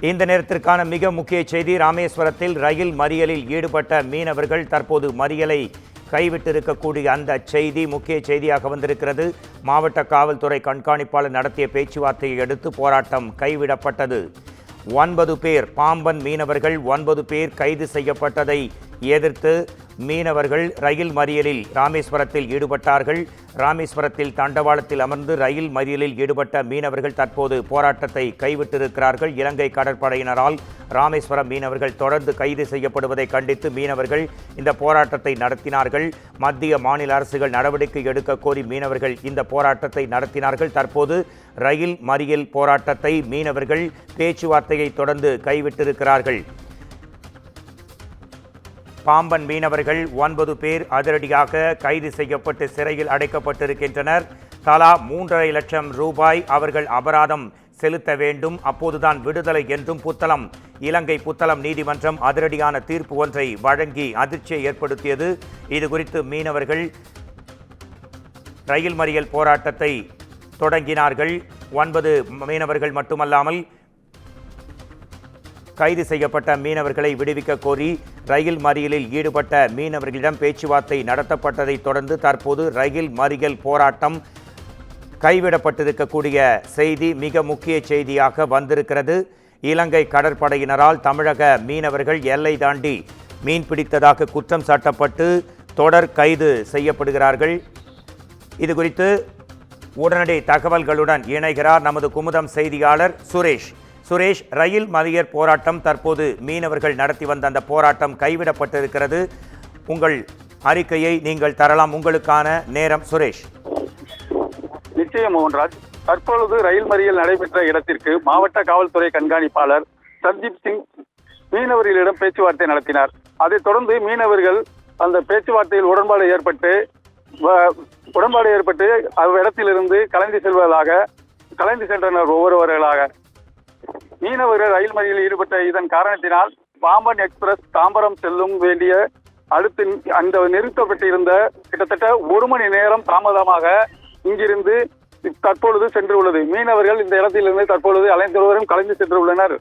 இந்த நேரத்திற்கான மிக முக்கிய செய்தி, ராமேஸ்வரத்தில் ரயில் மறியலில் ஈடுபட்ட மீனவர்கள் தற்போது மறியலை கைவிட்டிருக்கக்கூடிய அந்த செய்தி முக்கிய செய்தியாக வந்திருக்கிறது. மாவட்ட காவல்துறை கண்காணிப்பாளர் நடத்திய பேச்சுவார்த்தையை அடுத்து போராட்டம் கைவிடப்பட்டது. 9 பேர் பாம்பன் மீனவர்கள் 9 பேர் கைது செய்யப்பட்டதை எதிர்த்து மீனவர்கள் ரயில் மறியலில் ராமேஸ்வரத்தில் ஈடுபட்டார்கள். ராமேஸ்வரத்தில் தண்டவாளத்தில் அமர்ந்து ரயில் மறியலில் ஈடுபட்ட மீனவர்கள் தற்போது போராட்டத்தை கைவிட்டிருக்கிறார்கள். இலங்கை கடற்படையினரால் ராமேஸ்வரம் மீனவர்கள் தொடர்ந்து கைது செய்யப்படுவதை கண்டித்து மீனவர்கள் இந்த போராட்டத்தை நடத்தினார்கள். மத்திய மாநில அரசுகள் நடவடிக்கை எடுக்க கோரி மீனவர்கள் இந்த போராட்டத்தை நடத்தினார்கள். தற்போது ரயில் மறியல் போராட்டத்தை மீனவர்கள் பேச்சுவார்த்தையை தொடர்ந்து கைவிட்டிருக்கிறார்கள். பாம்பன் மீனவர்கள் 9 பேர் அதிரடியாக கைது செய்யப்பட்டு சிறையில் அடைக்கப்பட்டிருக்கின்றனர். தலா 3.5 லட்சம் ரூபாய் அவர்கள் அபராதம் செலுத்த வேண்டும், அப்போதுதான் விடுதலை என்றும் இலங்கை புத்தளம் நீதிமன்றம் அதிரடியான தீர்ப்பு ஒன்றை வழங்கி அதிர்ச்சியை ஏற்படுத்தியது. இது குறித்து மீனவர்கள் ரயில் மறியல் போராட்டத்தை தொடங்கினார்கள். 9 மீனவர்கள் மட்டுமல்லாமல் கைது செய்யப்பட்ட மீனவர்களை விடுவிக்க கோரி ரயில் மறியலில் ஈடுபட்ட மீனவர்களிடம் பேச்சுவார்த்தை நடத்தப்பட்டதை தொடர்ந்து தற்போது ரயில் மறியல் போராட்டம் கைவிடப்பட்டிருக்கக்கூடிய செய்தி மிக முக்கிய செய்தியாக வந்திருக்கிறது. இலங்கை கடற்படையினரால் தமிழக மீனவர்கள் எல்லை தாண்டி மீன் பிடித்ததாக குற்றம் சாட்டப்பட்டு தொடர் கைது செய்யப்படுகிறார்கள். இது குறித்து உடனடி தகவல்களுடன் இணைகிறார் நமது குமுதம் செய்தியாளர் சுரேஷ். ரயில் மறியல் போராட்டம் தற்போது மீனவர்கள் நடத்தி வந்த அந்த போராட்டம் கைவிடப்பட்டிருக்கிறது. உங்கள் அறிக்கையை நீங்கள் தரலாம், உங்களுக்கான நேரம் சுரேஷ். நிச்சயம் மோகன்ராஜ், தற்பொழுது ரயில் மறியல் நடைபெற்ற இடத்திற்கு மாவட்ட காவல்துறை கண்காணிப்பாளர் சர்ஜீப் சிங் மீனவர்களிடம் பேச்சுவார்த்தை நடத்தினார். அதைத் தொடர்ந்து மீனவர்கள் அந்த பேச்சுவார்த்தையில் உடன்பாடு ஏற்பட்டு அவ்விடத்திலிருந்து கலைந்து சென்றனர் ஒவ்வொருவர்களாக. மீனவர்கள் ரயில் மறியலில் ஈடுபட்ட இதன் காரணத்தினால் பாம்பன் எக்ஸ்பிரஸ் தாம்பரம் செல்லும் வேண்டிய அடுத்து அந்த நிறுத்தப்பட்டிருந்த கிட்டத்தட்ட 1 மணி நேரம் தாமதமாக இங்கிருந்து தற்பொழுது சென்று உள்ளது. மீனவர்கள் இந்த இடத்திலிருந்து தற்பொழுது அனைத்து கலைந்து சென்று உள்ளனர்.